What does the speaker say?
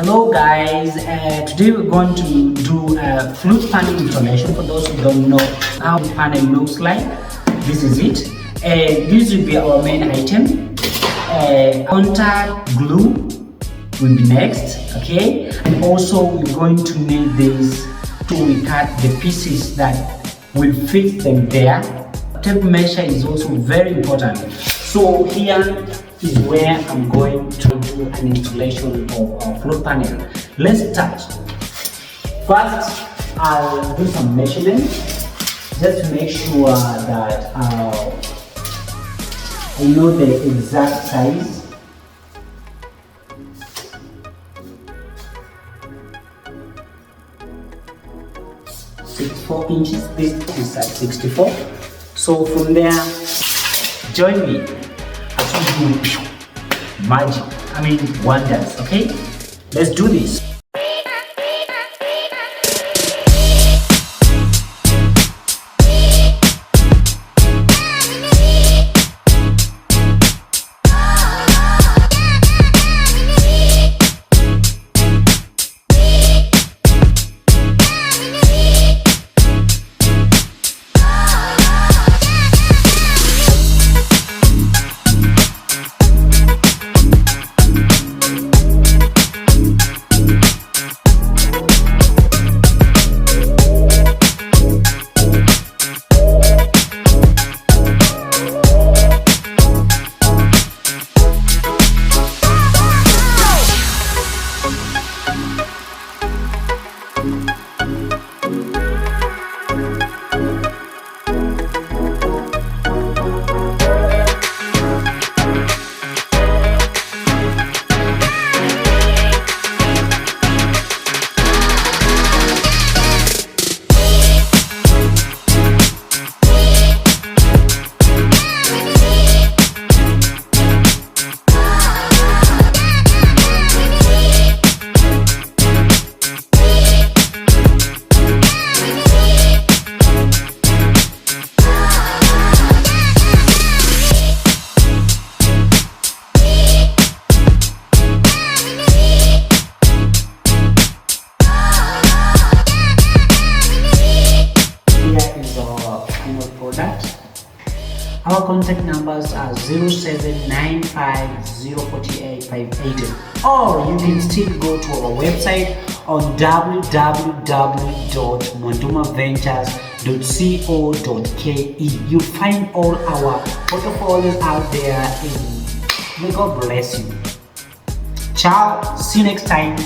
Hello guys, today we're going to do a flute panel installation. For those who don't know how the panel looks like, this is it. This will be our main item. Contact glue will be next, okay? And also we're going to need this to cut the pieces that will fit them there. Tape measure is also very important. So here is where I'm going to do an installation of our floor panel. Let's start. First, I'll do some measurement just to make sure that I know the exact size. "64 inches, this is at 64. So from there, join me as we do magic, wonders, okay? Let's do this. Our contact numbers are 0795048580, or you can still go to our website on www.mondumaventures.co.ke. You'll find all our portfolios out there. May God bless you. Ciao, see you next time.